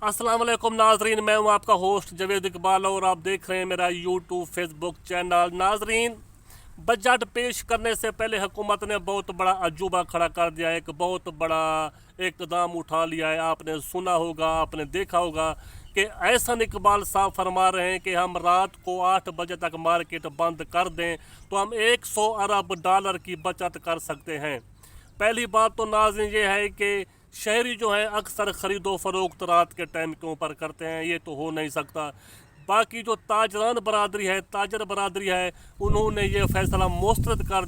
अस्सलाम वालेकुम नाजरीन, मैं हूं आपका होस्ट जवेद इकबाल और आप देख रहे हैं मेरा यूट्यूब फेसबुक चैनल। नाजरीन, बजट पेश करने से पहले हुकूमत ने बहुत बड़ा अजूबा खड़ा कर दिया है, एक बहुत बड़ा इक़दाम उठा लिया है। आपने सुना होगा, आपने देखा होगा कि एहसन इकबाल साहब फरमा रहे हैं कि हम रात को 8 बजे तक मार्केट बंद कर दें तो हम 100 अरब डॉलर की बचत कर सकते हैं। पहली बात तो नाज़रीन ये है कि शहरी जो है अक्सर ख़रीदो फरोख्त रात के टाइम के ऊपर करते हैं, ये तो हो नहीं सकता। बाकी जो ताजरान बरादरी है, ताजर बरादरी है, उन्होंने ये फ़ैसला मुस्तरद कर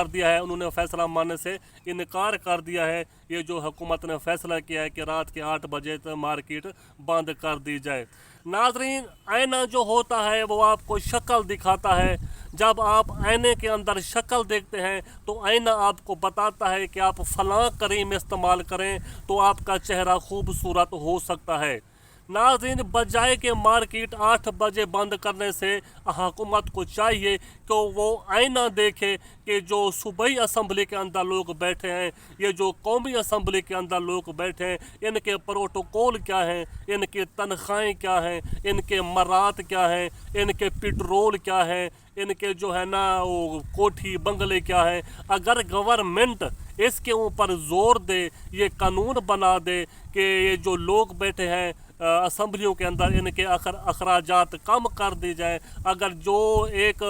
दिया है। उन्होंने फ़ैसला मानने से इनकार कर दिया है। ये जो हुकूमत ने फ़ैसला किया है कि रात के 8 बजे तक मार्केट बंद कर दी जाए। नाजरीन, आईना जो होता है वो आपको शक्ल दिखाता है। जब आप आईने के अंदर शक्ल देखते हैं तो आईना आपको बताता है कि आप फ़लाँ क्रीम इस्तेमाल करें तो आपका चेहरा खूबसूरत हो सकता है। नाज़रीन, बजाय के मार्केट 8 बजे बंद करने से हुकूमत को चाहिए कि वो आईना देखे कि जो सूबाई असम्बली के अंदर लोग बैठे हैं, ये जो कौमी असम्बली के अंदर लोग बैठे हैं, इनके प्रोटोकॉल क्या हैं, इनकी तनख्वाहें क्या हैं, इनके मरात क्या हैं, इनके पेट्रोल क्या हैं, इनके जो है ना वो कोठी बंगले क्या हैं। अगर गवर्नमेंट इसके ऊपर ज़ोर दे, ये कानून बना दे कि ये जो लोग बैठे हैं असम्बलियों के अंदर, इनके अखराजात कम कर दी जाए। अगर जो एक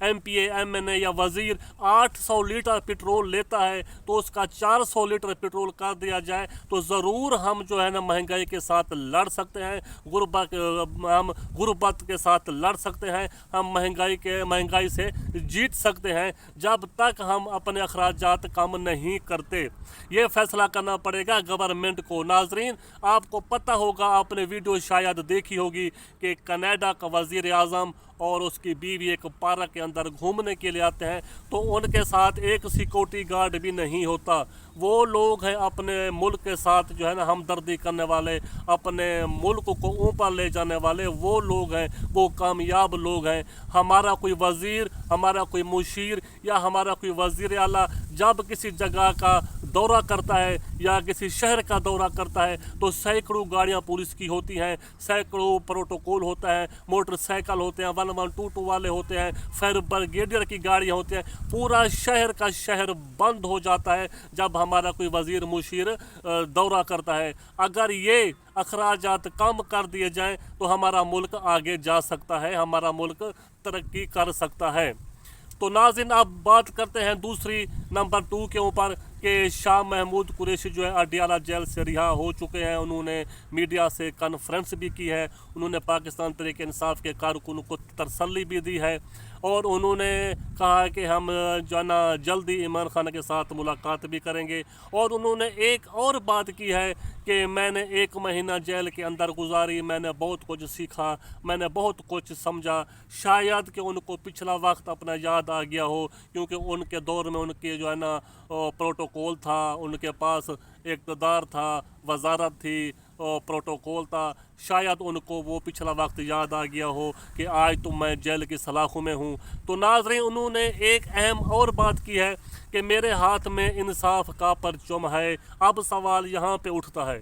MPA MNA या वज़ीर 800 लीटर पेट्रोल लेता है तो उसका 400 लीटर पेट्रोल कर दिया जाए तो ज़रूर हम जो है ना महंगाई के साथ लड़ सकते हैं, हम गुर्बत के साथ लड़ सकते हैं, हम महंगाई से जीत सकते हैं। जब तक हम अपने अखराजात कम नहीं करते, ये फ़ैसला करना पड़ेगा गवर्नमेंट को। नाजरीन, आपको पता होगा, आपने वीडियो शायद देखी होगी कि कनाडा का वज़ीर आज़म और उसकी बीवी एक पार्क के अंदर घूमने के लिए आते हैं तो उनके साथ एक सिक्योरिटी गार्ड भी नहीं होता। वो लोग हैं अपने मुल्क के साथ जो है ना हमदर्दी करने वाले, अपने मुल्क को ऊपर ले जाने वाले वो लोग हैं, वो कामयाब लोग हैं। हमारा कोई वज़ीर, हमारा कोई मुशीर या हमारा कोई वज़ीर आला जब किसी जगह का दौरा करता है या किसी शहर का दौरा करता है तो सैकड़ों गाड़ियां पुलिस की होती हैं, सैकड़ों प्रोटोकॉल होता है, मोटरसाइकिल होते हैं, 1122 वाले होते हैं, फायर ब्रिगेडियर की गाड़ियां होती हैं। पूरा शहर का शहर बंद हो जाता है जब हमारा कोई वज़ीर मुशीर दौरा करता है। अगर ये अखराजात कम कर दिए जाएं तो हमारा मुल्क आगे जा सकता है, हमारा मुल्क तरक्की कर सकता है। तो नाज़रीन, अब बात करते हैं दूसरी नंबर 2 के ऊपर कि शाह महमूद कुरैशी जो है अडियाला जेल से रिहा हो चुके हैं। उन्होंने मीडिया से कॉन्फ्रेंस भी की है, उन्होंने पाकिस्तान तहरीक इंसाफ के कारकुन को तसल्ली भी दी है और उन्होंने कहा है कि हम जो है ना जल्दी इमरान खान के साथ मुलाकात भी करेंगे। और उन्होंने एक और बात की है कि मैंने 1 महीना जेल के अंदर गुजारी, मैंने बहुत कुछ सीखा, मैंने बहुत कुछ समझा। शायद कि उनको पिछला वक्त अपना याद आ गया हो, क्योंकि उनके दौर में उनके जो है ना प्रोटोकॉल था, उनके पास इक़्तिदार था, वजारत थी, प्रोटोकॉल था। शायद उनको वो पिछला वक्त याद आ गया हो कि आज तो मैं जेल की सलाखों में हूँ। तो नाज़रीन, उन्होंने एक अहम और बात की है कि मेरे हाथ में इंसाफ का परचम है। अब सवाल यहाँ पे उठता है,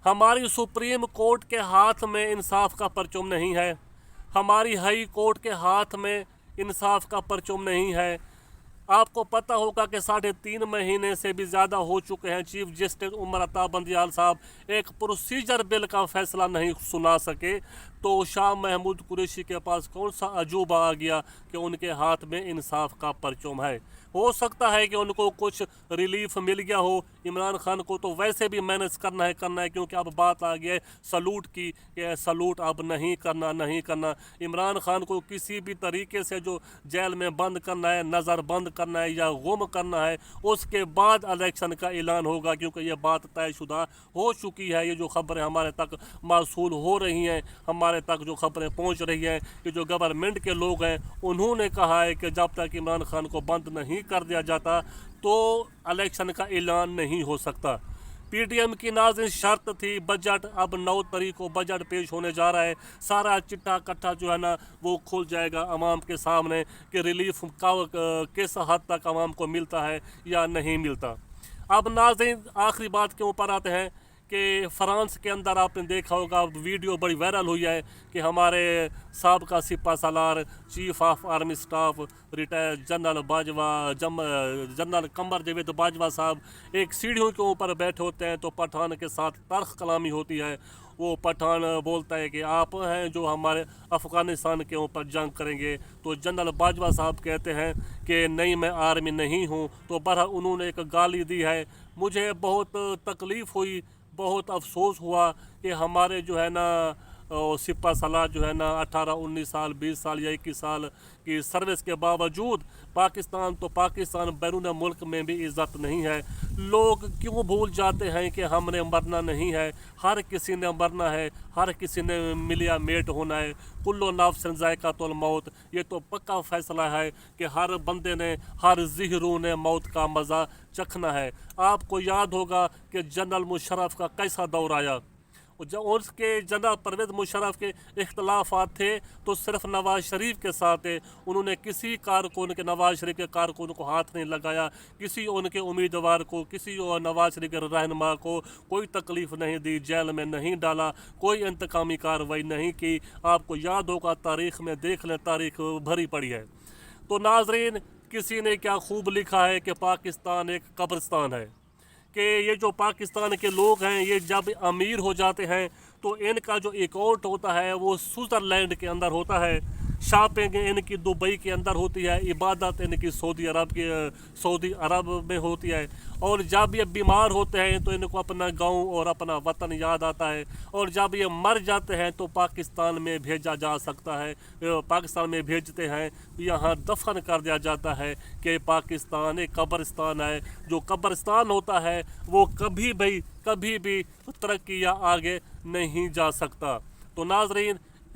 हमारी सुप्रीम कोर्ट के हाथ में इंसाफ का परचम नहीं है, हमारी हाई कोर्ट के हाथ में इंसाफ का परचम नहीं है। आपको पता होगा कि 3.5 महीने से भी ज़्यादा हो चुके हैं चीफ जस्टिस उमर अता बंदियाल साहब एक प्रोसीजर बिल का फ़ैसला नहीं सुना सके। तो शाह महमूद कुरैशी के पास कौन सा अजूबा आ गया कि उनके हाथ में इंसाफ का परचम है। हो सकता है कि उनको कुछ रिलीफ मिल गया हो। इमरान खान को तो वैसे भी मैनेज करना है क्योंकि अब बात आ गई है सलूट की कि सलूट अब नहीं करना। इमरान खान को किसी भी तरीके से जो जेल में बंद करना है, नज़र बंद करना है या गुम करना है, उसके बाद इलेक्शन का ऐलान होगा, क्योंकि ये बात तयशुदा हो चुकी है। ये जो खबरें हमारे तक मौसूल हो रही हैं, हमारे तक जो खबरें पहुंच रही हैं कि जो गवर्नमेंट के लोग हैं उन्होंने कहा है कि जब तक इमरान खान को बंद नहीं कर दिया जाता तो इलेक्शन का ऐलान नहीं हो सकता। PTM की नाज़रीन शर्त थी बजट, अब 9 तारीख को बजट पेश होने जा रहा है। सारा चिट्ठा कट्ठा जो है ना वो खुल जाएगा अवाम के सामने कि रिलीफ किस हद तक अवाम को मिलता है या नहीं मिलता। अब नाज़रीन, आखिरी बात के ऊपर आते हैं کہ فرانس کے اندر آپ نے دیکھا ہوگا ویڈیو بڑی وائرل ہوئی ہے کہ ہمارے سابقہ سپہ سالار chief of army staff retire general Qamar Javed Bajwa صاحب ایک سیڑھیوں کے اوپر بیٹھے ہوتے ہیں تو پٹھان کے ساتھ تلخ کلامی ہوتی ہے. وہ پٹھان بولتا ہے کہ آپ ہیں جو ہمارے افغانستان کے اوپر جنگ کریں گے. تو جنرل باجوہ صاحب کہتے ہیں کہ نہیں میں آرمی نہیں ہوں. تو بہرحال انہوں نے ایک گالی دی ہے. مجھے بہت تکلیف ہوئی, بہت افسوس ہوا کہ ہمارے جو ہے نا سپہ سالار جو ہے نا 18-19 سال 20 سال یا 21 سال کی سروس کے باوجود پاکستان تو پاکستان بیرون ملک میں بھی عزت نہیں ہے. لوگ کیوں بھول جاتے ہیں کہ ہم نے مرنا نہیں ہے, ہر کسی نے مرنا ہے, ہر کسی نے ملیا میٹ ہونا ہے. کلو نفس ذائقۃ الموت, یہ تو پکا فیصلہ ہے کہ ہر بندے نے, ہر ذہرو نے موت کا مزہ چکھنا ہے. آپ کو یاد ہوگا کہ جنرل مشرف کا کیسا دور آیا, اس کے جنرل پرویز مشرف کے اختلافات تھے تو صرف نواز شریف کے ساتھ تھے. انہوں نے کسی کارکن کے, نواز شریف کے کارکن کو ہاتھ نہیں لگایا, کسی ان کے امیدوار کو, کسی نواز شریف کے رہنما کو کوئی تکلیف نہیں دی, جیل میں نہیں ڈالا, کوئی انتقامی کارروائی نہیں کی. آپ کو یاد ہوگا, تاریخ میں دیکھ لیں, تاریخ بھری پڑی ہے. تو ناظرین, کسی نے کیا خوب لکھا ہے کہ پاکستان ایک قبرستان ہے, کہ یہ جو پاکستان کے لوگ ہیں یہ جب امیر ہو جاتے ہیں تو ان کا جو اکاؤنٹ ہوتا ہے وہ سوئٹزرلینڈ کے اندر ہوتا ہے, شاپنگ ان کی دبئی کے اندر ہوتی ہے, عبادت ان کی سعودی عرب میں ہوتی ہے. اور جب یہ بیمار ہوتے ہیں تو ان کو اپنا گاؤں اور اپنا وطن یاد آتا ہے, اور جب یہ مر جاتے ہیں تو پاکستان میں بھیجا جا سکتا ہے, پاکستان میں بھیجتے ہیں, یہاں دفن کر دیا جاتا ہے کہ پاکستان ایک قبرستان ہے. جو قبرستان ہوتا ہے وہ کبھی بھی ترقی یا آگے نہیں جا سکتا. تو ناظرین,